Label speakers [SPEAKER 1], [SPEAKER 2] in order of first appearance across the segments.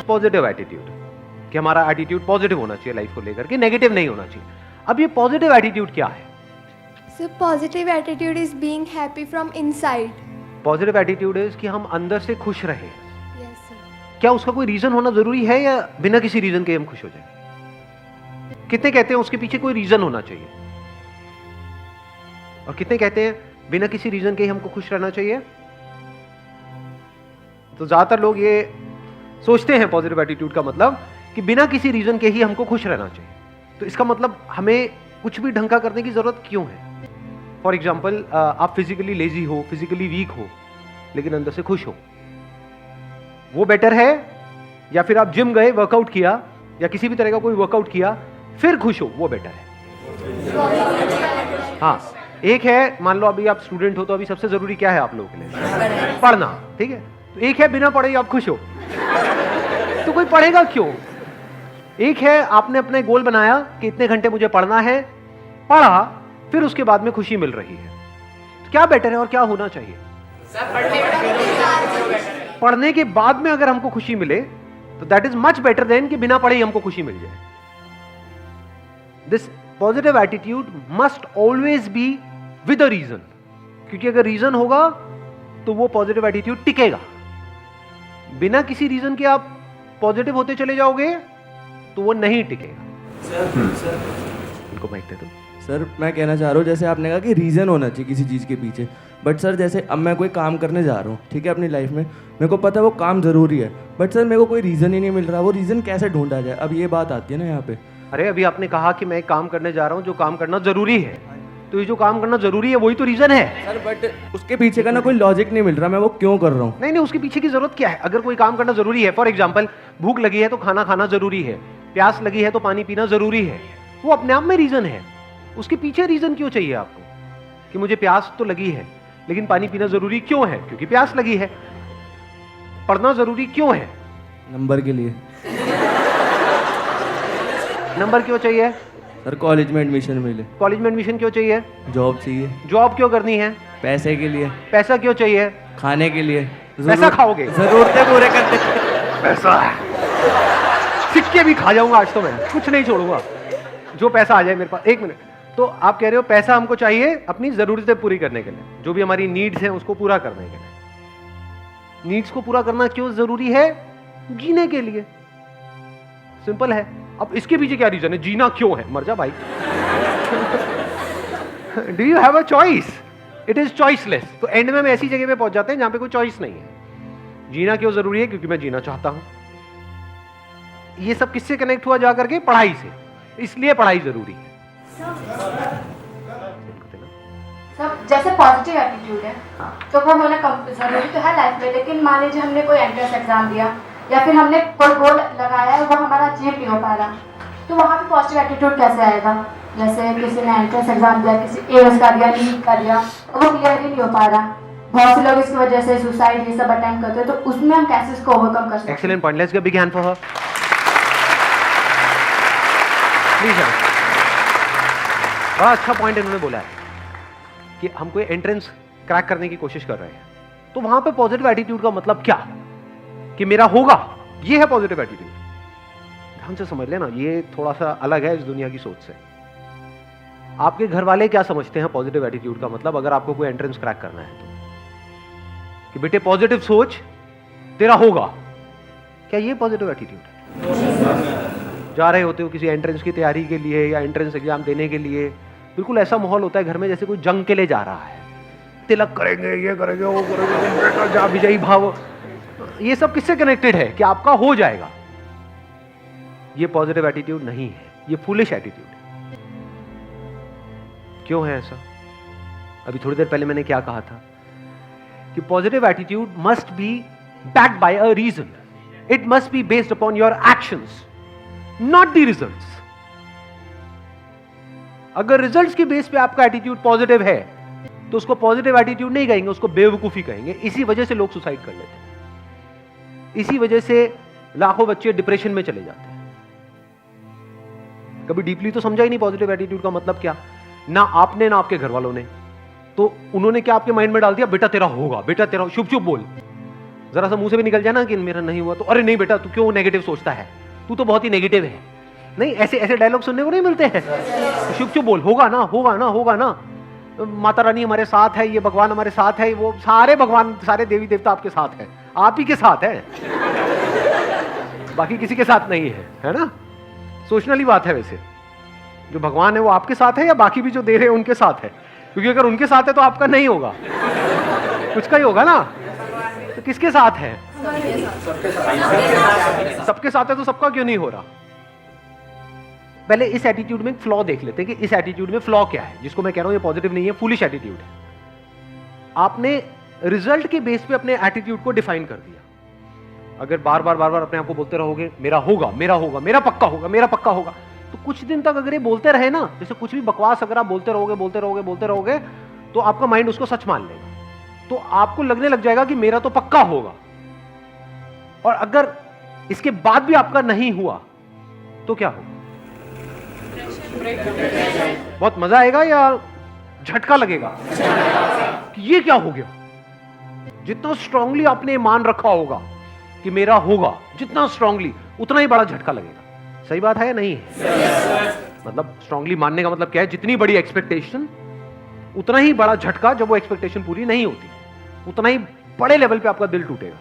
[SPEAKER 1] Positive attitude, कि हमारा attitude positive होना चाहिए लाइफ को लेकर के, नेगेटिव नहीं होना चाहिए। अब ये पॉजिटिव एटीट्यूड क्या है?
[SPEAKER 2] So positive attitude is being happy from inside.
[SPEAKER 1] Positive attitude is कि हम अंदर से खुश रहें।
[SPEAKER 2] Yes, sir.
[SPEAKER 1] क्या उसका कोई रीजन होना जरूरी है या बिना किसी रीजन के हम खुश हो जाए? कितने कहते हैं उसके पीछे कोई रीजन होना चाहिए, और कितने कहते हैं बिना किसी रीजन के ही हमको खुश रहना चाहिए? तो ज्यादातर लोग ये सोचते हैं पॉजिटिव एटीट्यूड का मतलब कि बिना किसी रीजन के ही हमको खुश रहना चाहिए। तो इसका मतलब हमें कुछ भी ढंग का करने की जरूरत क्यों है? फॉर एग्जाम्पल, आप फिजिकली लेजी हो, फिजिकली वीक हो, लेकिन अंदर से खुश हो, वो बेटर है? या फिर आप जिम गए, वर्कआउट किया, या किसी भी तरह का कोई वर्कआउट किया, फिर खुश हो, वो बेटर है? हाँ, एक है, मान लो अभी आप स्टूडेंट हो, तो अभी सबसे जरूरी क्या है आप लोगों के लिए? पढ़ना, ठीक है? तो एक है बिना पढ़े आप खुश हो, तो कोई पढ़ेगा क्यों? एक है आपने अपने गोल बनाया कि इतने घंटे मुझे पढ़ना है, पढ़ा, फिर उसके बाद में खुशी मिल रही है, तो क्या बेटर है और क्या होना चाहिए? पढ़ने के बाद में अगर हमको खुशी मिले तो that is much better then कि बिना पढ़े ही हमको खुशी मिल जाए। This positive attitude must always be with a reason, क्योंकि अगर रीजन होगा तो वो पॉजिटिव एटीट्यूड टिकेगा। बिना किसी रीजन के आप पॉजिटिव होते चले जाओगे तो वो नहीं टिकेगा। इनको माइक दे दो।
[SPEAKER 3] सर मैं कहना चाह रहा हूँ, जैसे आपने कहा कि रीज़न होना चाहिए किसी चीज़ के पीछे, बट सर जैसे अब मैं कोई काम करने जा रहा हूँ, ठीक है, अपनी लाइफ में मेरे को पता है वो काम ज़रूरी है, बट सर मेरे को कोई रीज़न ही नहीं मिल रहा, वो रीज़न कैसे ढूंढा जाए? अब ये बात आती है ना यहाँ पे।
[SPEAKER 1] अरे अभी आपने कहा कि मैं एक काम करने जा रहा हूँ जो काम करना जरूरी है, तो ये जो काम करना जरूरी है वही तो रीजन है।
[SPEAKER 3] सर बट उसके पीछे का ना कोई लॉजिक नहीं मिल रहा, मैं वो क्यों कर रहा हूँ?
[SPEAKER 1] नहीं नहीं, उसके पीछे की जरूरत क्या है? अगर कोई काम करना जरूरी है, फॉर एग्जाम्पल भूख लगी है तो खाना खाना जरूरी है, प्यास लगी है तो पानी पीना जरूरी है, वो अपने आप में रीजन है। उसके पीछे रीजन क्यों चाहिए आपको कि मुझे प्यास तो लगी है लेकिन पानी पीना जरूरी क्यों है? क्योंकि प्यास लगी है। पढ़ना जरूरी क्यों है?
[SPEAKER 3] नंबर के लिए।
[SPEAKER 1] नंबर क्यों चाहिए?
[SPEAKER 3] सर कॉलेज में एडमिशन मिले।
[SPEAKER 1] कॉलेज में एडमिशन क्यों चाहिए?
[SPEAKER 3] जॉब चाहिए।
[SPEAKER 1] जॉब क्यों करनी है?
[SPEAKER 3] पैसे के लिए।
[SPEAKER 1] पैसा क्यों चाहिए?
[SPEAKER 3] खाने के लिए।
[SPEAKER 1] पैसा खाओगे?
[SPEAKER 3] जरूरतें पूरे करने।
[SPEAKER 1] पैसा सिक्के भी खा जाऊंगा आज तो, मैं कुछ नहीं छोड़ूंगा जो पैसा आ जाए मेरे पास। एक मिनट, तो आप कह रहे हो पैसा हमको चाहिए अपनी जरूरतें पूरी करने के लिए, जो भी हमारी नीड्स हैं उसको पूरा करने के लिए। नीड्स को पूरा करना क्यों जरूरी है? जीने के लिए। सिंपल है। अब इसके पीछे क्या रीजन है? जीना क्यों है? मर जा भाई। Do you have a choice? It is choiceless. तो एंड में हम ऐसी जगह पे पहुंच जाते हैं जहां पे कोई चॉइस नहीं है। जीना क्यों जरूरी है? क्योंकि मैं जीना चाहता हूं। ये सब किससे कनेक्ट हुआ जाकर के? पढ़ाई से। इसलिए पढ़ाई जरूरी है।
[SPEAKER 4] सब जैसे पॉजिटिव एटीट्यूड है तो वो होना जरूरी तो है लाइफ में, लेकिन मान लीजिए हमने कोई एंट्रेंस एग्जाम दिया या फिर हमने कोई गोल लगाया है वो हमारा अचीव नहीं हो पा रहा, तो वहाँ पे पॉजिटिव एटीट्यूड कैसे आएगा? जैसे किसी ने एंट्रेंस एग्जाम दिया, किसी एम्स का दिया, नीट का दिया, वो क्लियर ही नहीं हो पा रहा, बहुत से लोग इसकी वजह से सुसाइड ये सब अटेम्प्ट करते हैं, तो उसमें हम कैसे इसको ओवरकम कर सकते हैं?
[SPEAKER 1] Excellent point, let's give big hand for her. Please. बड़ा अच्छा पॉइंट इन्होंने बोला है कि हम कोई एंट्रेंस क्रैक करने की कोशिश कर रहे हैं, तो वहां पे पॉजिटिव एटीट्यूड का मतलब क्या कि मेरा होगा, ये है पॉजिटिव एटीट्यूड। ध्यान से समझ लेना, ये थोड़ा सा अलग है इस दुनिया की सोच से। आपके घर वाले क्या समझते हैं पॉजिटिव एटीट्यूड का मतलब, अगर आपको कोई एंट्रेंस क्रैक करना है तो, कि बेटे पॉजिटिव सोच, तेरा होगा। क्या ये पॉजिटिव एटीट्यूड है? जा रहे होते हो किसी एंट्रेंस की तैयारी के लिए या एंट्रेंस एग्जाम देने के लिए, बिल्कुल ऐसा माहौल होता है घर में जैसे कोई जंग के लिए जा रहा है। तिलक करेंगे, ये करेंगे, वो करेंगे, जा विजयी भाव। ये सब किससे कनेक्टेड है कि आपका हो जाएगा? ये पॉजिटिव एटीट्यूड नहीं है, ये फूलिश एटीट्यूड है। क्यों है ऐसा? अभी थोड़ी देर पहले मैंने क्या कहा था कि positive attitude must be backed by a reason, it must be based upon your actions, not the results. अगर रिजल्ट्स के बेस पे आपका एटीट्यूड पॉजिटिव है तो उसको पॉजिटिव एटीट्यूड नहीं कहेंगे, उसको बेवकूफी कहेंगे। इसी वजह से लोग सुसाइड कर लेते हैं, इसी वजह से लाखों बच्चे डिप्रेशन में चले जाते हैं। कभी डीपली तो समझा ही नहीं पॉजिटिव एटीट्यूड का मतलब क्या, ना आपने ना आपके घर वालों ने। तो उन्होंने क्या आपके माइंड में डाल दिया, बेटा तेरा होगा, बेटा तेरा, शुभ शुभ बोल। जरा सा मुंह से भी निकल जाए ना कि मेरा नहीं हुआ, तो अरे नहीं बेटा तू क्यों नेगेटिव सोचता है, तू तो बहुत ही नेगेटिव है। नहीं, ऐसे ऐसे डायलॉग सुनने को नहीं मिलते हैं। चुप चुप बोल, होगा ना होगा ना होगा ना, माता रानी हमारे साथ है, ये भगवान हमारे साथ है, वो सारे भगवान सारे देवी देवता आपके साथ है, आप ही के साथ है, बाकी किसी के साथ नहीं है ना। सोचने वाली बात है। वैसे जो भगवान है वो आपके साथ है या बाकी भी जो दे रहे हैं उनके साथ है? क्योंकि अगर उनके साथ है तो आपका नहीं होगा, कुछ का ही होगा ना। तो किसके साथ है? सबके साथ है, तो सबका क्यों नहीं हो रहा? पहले इस एटीट्यूड में फ्लॉ देख लेते हैं कि इस एटीट्यूड में फ्लॉ क्या है, जिसको मैं कह रहा हूं ये पॉजिटिव नहीं है, फूलिश एटीट्यूड है। आपने रिजल्ट के बेस पे अपने एटीट्यूड को डिफाइन कर दिया। अगर बार बार अपने आप को बोलते रहोगे मेरा होगा मेरा होगा मेरा पक्का होगा मेरा पक्का होगा, तो कुछ दिन तक अगर ये बोलते रहे ना, जैसे कुछ भी बकवास अगर आप बोलते रहोगे तो आपका माइंड उसको सच मान लेगा। तो आपको लगने लग जाएगा कि मेरा तो पक्का होगा। और अगर इसके बाद भी आपका नहीं हुआ तो क्या होगा? बहुत मजा आएगा या झटका लगेगा कि ये क्या हो गया? जितना स्ट्रांगली आपने मान रखा होगा कि मेरा होगा, जितना स्ट्रांगली, उतना ही बड़ा झटका लगेगा। सही बात है या नहीं है? मतलब स्ट्रांगली मानने का मतलब क्या है? जितनी बड़ी एक्सपेक्टेशन उतना ही बड़ा झटका, जब वो एक्सपेक्टेशन पूरी नहीं होती उतना ही बड़े लेवल पे आपका दिल टूटेगा,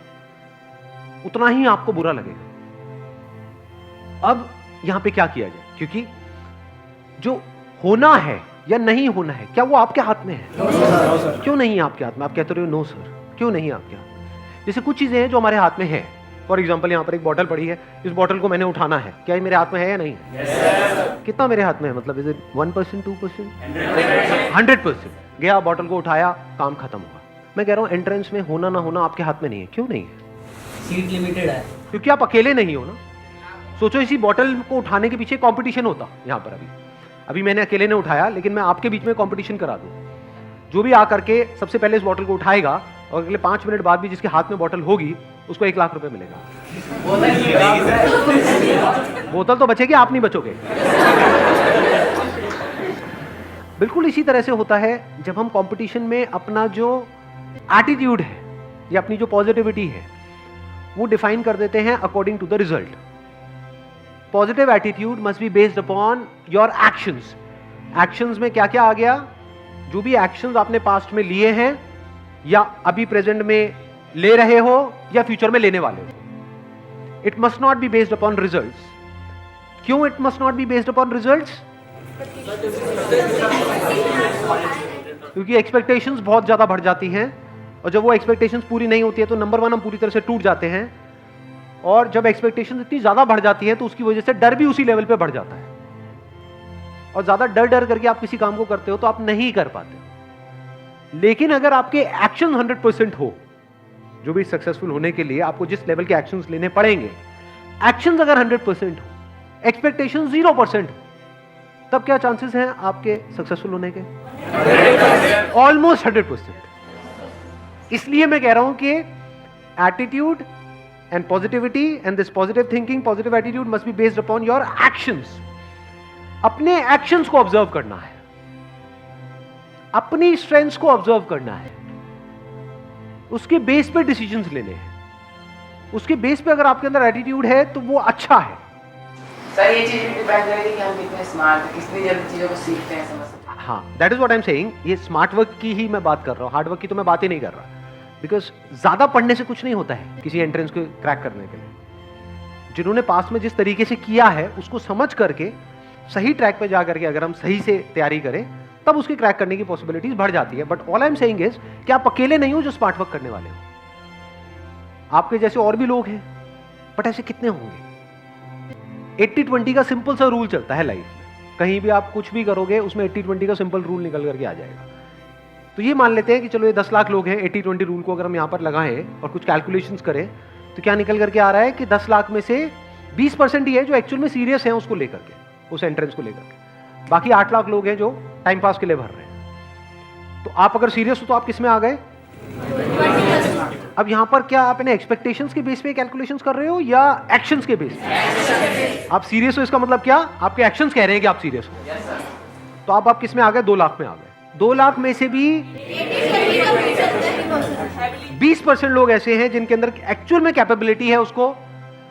[SPEAKER 1] उतना ही आपको बुरा लगेगा। अब यहां पे क्या किया जाए? क्योंकि जो होना है या नहीं होना है, क्या वो आपके हाथ में है? क्यों नहीं है आपके हाथ में? आप कहते रहे हो नो सर, क्यों नहीं है आपके हाथ? जैसे कुछ चीजें हैं जो हमारे हाथ में है। फॉर एग्जाम्पल यहाँ पर एक बॉटल पड़ी है, इस बॉटल को मैंने उठाना है, क्या ये मेरे हाथ में है या नहीं? कितना मेरे हाथ में है? मतलब इज इट 1%, 2%, 100%? गया, बॉटल को उठाया, काम खत्म हुआ। मैं कह रहा हूँ एंट्रेंस में होना ना होना आपके हाथ में नहीं है। क्यों नहीं है?
[SPEAKER 5] सीट लिमिटेड है,
[SPEAKER 1] क्योंकि आप अकेले नहीं हो ना। सोचो इसी बॉटल को उठाने के पीछे कंपटीशन होता। यहाँ पर अभी मैंने अकेले ने उठाया, लेकिन मैं आपके बीच में कंपटीशन करा दूं। जो भी आकर के सबसे पहले इस बॉटल को उठाएगा और अगले 5 मिनट बाद भी जिसके हाथ में बॉटल होगी उसको 1 लाख रुपए मिलेगा। बोतल तो बचेगी, आप नहीं बचोगे। बिल्कुल इसी तरह से होता है जब हम कंपटीशन में अपना जो एटीट्यूड है या अपनी जो पॉजिटिविटी है वो डिफाइन कर देते हैं according to the result. Positive attitude must be based upon your actions. Actions में क्या क्या आ गया? जो भी एक्शंस आपने पास्ट में लिए हैं या अभी प्रेजेंट में ले रहे हो या फ्यूचर में लेने वाले हो। It must not be based upon results. क्यों it must not be based upon results? क्योंकि एक्सपेक्टेशंस बहुत ज्यादा बढ़ जाती हैं और जब वो एक्सपेक्टेशंस पूरी नहीं होती है तो नंबर 1 हम पूरी तरह से टूट जाते हैं। और जब एक्सपेक्टेशंस इतनी ज्यादा बढ़ जाती है तो उसकी वजह से डर भी उसी लेवल पे बढ़ जाता है। और ज्यादा डर करके आप किसी काम को करते हो तो आप नहीं कर पाते। लेकिन अगर आपके एक्शन 100% हो, जो भी सक्सेसफुल होने के लिए आपको जिस लेवल के एक्शंस लेने पड़ेंगे, एक्शंस अगर 100% हो, एक्सपेक्टेशन 0% हो, तब क्या चांसेस हैं आपके सक्सेसफुल होने के? ऑलमोस्ट 100%। इसलिए मैं कह रहा हूं कि attitude and positivity and this positive thinking, positive attitude must be based upon your actions. अपने actions को observe करना है, अपनी strengths को observe करना है, उसके बेस पे decisions लेने हैं। उसके बेस पे अगर आपके अंदर attitude है तो वो अच्छा है।
[SPEAKER 5] सर ये चीज डिपेंड करेगी कि हम कितने स्मार्ट हैं, कितनी जल्दी चीजों को सीखते हैं, समझते हैं।
[SPEAKER 1] हाँ, that is what I'm saying। ये स्मार्ट वर्क की ही मैं बात कर रहा हूँ, हार्ड वर्क की तो मैं बात ही नहीं कर रहा। बिकॉज ज्यादा पढ़ने से कुछ नहीं होता है किसी एंट्रेंस को क्रैक करने के लिए। जिन्होंने पास में जिस तरीके से किया है उसको समझ करके सही ट्रैक पे जा करके अगर हम सही से तैयारी करें तब उसके क्रैक करने की पॉसिबिलिटीज बढ़ जाती है। But all I am saying is कि आप अकेले नहीं हो जो स्मार्ट वर्क करने वाले हो। आपके जैसे और भी लोग हैं, बट ऐसे कितने होंगे? 80-20 का सिंपल सा रूल चलता है लाइफ में। कहीं भी आप कुछ भी करोगे उसमें 80-20 का सिंपल रूल निकल करके आ जाएगा। तो ये मान लेते हैं कि चलो ये 10 लाख लोग हैं, 80-20 रूल को अगर हम यहाँ पर लगाएं और कुछ कैलकुलेशंस करें तो क्या निकल करके आ रहा है कि 10 लाख में से 20% ही है जो एक्चुअल में सीरियस हैं उसको लेकर के, उस एंट्रेंस को लेकर के। बाकी 8 लाख लोग हैं जो टाइम पास के लिए भर रहे हैं। तो आप अगर सीरियस हो तो आप किस में आ गए? अब यहाँ पर क्या आप इन्हें एक्सपेक्टेशंस के बेस पे कैलकुलेशंस कर रहे हो या एक्शंस के बेस पे? आप सीरियस हो इसका मतलब क्या? आपके एक्शंस कह रहे हैं कि आप सीरियस हो। तो आप किस में आ गए? 2 लाख में आ गए। 2 लाख में से भी 20% लोग ऐसे हैं जिनके अंदर एक्चुअल में कैपेबिलिटी है उसको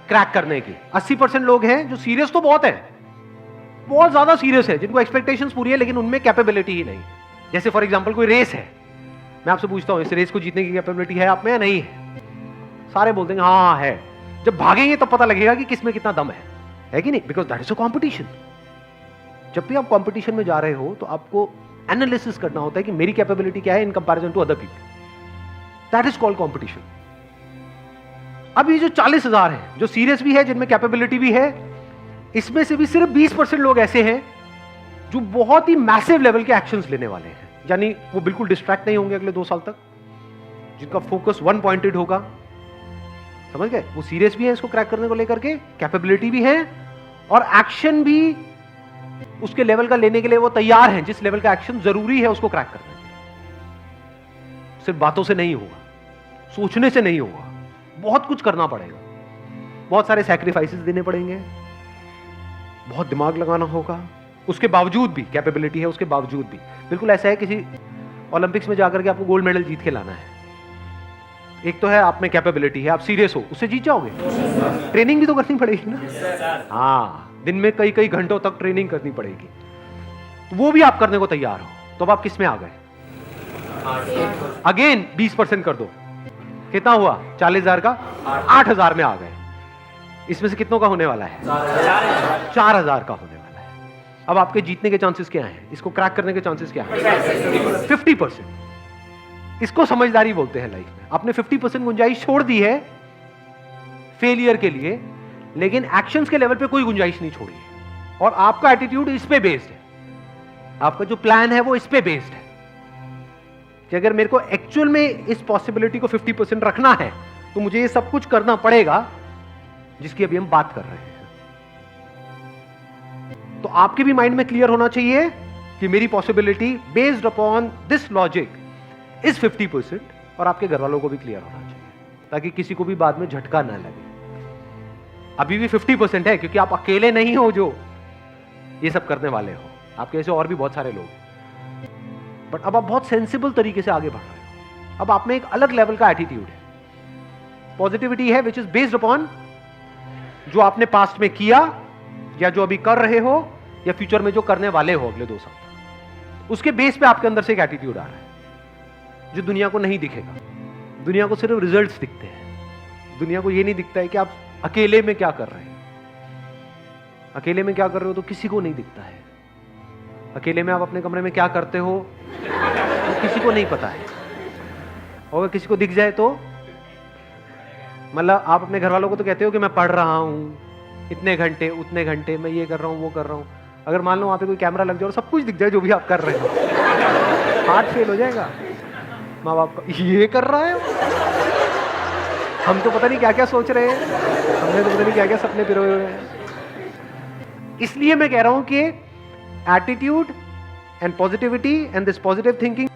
[SPEAKER 1] क्रैक करने की। 80% लोग हैं जो सीरियस तो बहुत है, बहुत ज्यादा सीरियस है, जिनको एक्सपेक्टेशंस पूरी है लेकिन उनमें कैपेबिलिटी ही नहीं। जैसे फॉर एग्जांपल कोई रेस है, मैं आपसे पूछता हूं इस रेस को जीतने की कैपेबिलिटी है आप में या नहीं है? सारे बोलते हैं हाँ है। जब भागेंगे तब पता लगेगा कि किसमें कितना दम है कि नहीं? Because that is a competition. जब भी आप कॉम्पिटिशन में जा रहे हो तो आपको एनालिसिस करना होता है कि मेरी कैपेबिलिटी क्या है in comparison to other people. That is called competition. अब ये जो 40,000 है जो सीरियस भी है, जिनमें कैपेबिलिटी भी है, इसमें से भी सिर्फ 20% लोग ऐसे हैं जो बहुत ही मैसिव लेवल के एक्शंस लेने वाले हैं। यानी वो बिल्कुल डिस्ट्रैक्ट नहीं होंगे अगले 2 साल तक, जिनका फोकस वन पॉइंटेड होगा। समझ गए? वो सीरियस भी है इसको क्रैक करने को लेकर के, कैपेबिलिटी भी है और एक्शन भी उसके लेवल का लेने के लिए वो तैयार हैं, जिस लेवल का एक्शन जरूरी है उसको क्रैक करने के लिए। सिर्फ बातों से नहीं होगा, सोचने से नहीं होगा, बहुत कुछ करना पड़ेगा, बहुत सारे सैक्रिफाइसेस देने पड़ेंगे, बहुत दिमाग लगाना होगा। उसके बावजूद भी कैपेबिलिटी है, उसके बावजूद भी बिल्कुल ऐसा है किसी ओलंपिक्स में जाकर के आपको गोल्ड मेडल जीत के लाना है। एक तो है आप में कैपेबिलिटी है, आप सीरियस हो, उससे जीत जाओगे। ट्रेनिंग भी तो करनी पड़ेगी ना। हाँ, दिन में कई कई घंटों तक ट्रेनिंग करनी पड़ेगी, तो वो भी आप करने को तैयार हो। तो अब आप किस में आ गए? अगेन 20% कर दो, कितना हुआ? 40,000 का 8,000 में आ गए। इसमें से कितनों का होने वाला है? 4,000 का होने वाला है। अब आपके जीतने के चांसेस क्या हैं? इसको क्रैक करने के चांसेस क्या हैं? 50%। इसको समझदारी बोलते हैं लाइफ में। आपने 50% गुंजाइश छोड़ दी है फेलियर के लिए, लेकिन एक्शंस के लेवल पे कोई गुंजाइश नहीं छोड़ी है। और आपका एटीट्यूड इस पे बेस्ड है, आपका जो प्लान है वो इस पे बेस्ड है कि अगर मेरे को एक्चुअल में इस पॉसिबिलिटी को 50% रखना है तो मुझे ये सब कुछ करना पड़ेगा जिसकी अभी हम बात कर रहे हैं। तो आपके भी माइंड में क्लियर होना चाहिए कि मेरी possibility based upon this logic is 50%, और आपके घर वालों को भी क्लियर होना चाहिए ताकि किसी को भी बाद में झटका ना लगे। अभी भी 50% है क्योंकि आप अकेले नहीं हो जो ये सब करने वाले हो, आपके ऐसे और भी बहुत सारे लोग हैं। बट अब आप बहुत सेंसिबल तरीके से आगे बढ़ रहे हो। अब आप में एक अलग लेवल का एटीट्यूड है, पॉजिटिविटी है विच इज बेस्ड अपॉन जो आपने पास्ट में किया या जो अभी कर रहे हो या फ्यूचर में जो करने वाले हो अगले 2 साल। उसके बेस पे आपके अंदर से एक एटीट्यूड आ रहा है जो दुनिया को नहीं दिखेगा। दुनिया को सिर्फ रिजल्ट्स दिखते हैं, दुनिया को ये नहीं दिखता है कि आप अकेले में क्या कर रहे हैं। अकेले में क्या कर रहे हो तो किसी को नहीं दिखता है। अकेले में आप अपने कमरे में क्या करते हो तो किसी को नहीं पता है। और अगर किसी को दिख जाए तो मतलब आप अपने घर वालों को तो कहते हो कि मैं पढ़ रहा हूँ इतने घंटे उतने घंटे, मैं ये कर रहा हूँ वो कर रहा हूँ। अगर मान लो वहाँ पे कोई कैमरा लग जाए और सब कुछ दिख जाए जो भी आप कर रहे हो, हार्ट फेल हो जाएगा माँ बाप का। ये कर रहा है, हम तो पता नहीं क्या क्या सोच रहे हैं, हमने तो पता नहीं क्या क्या सपने पिरोए हुए हैं। इसलिए मैं कह रहा हूं कि attitude and positivity and this positive thinking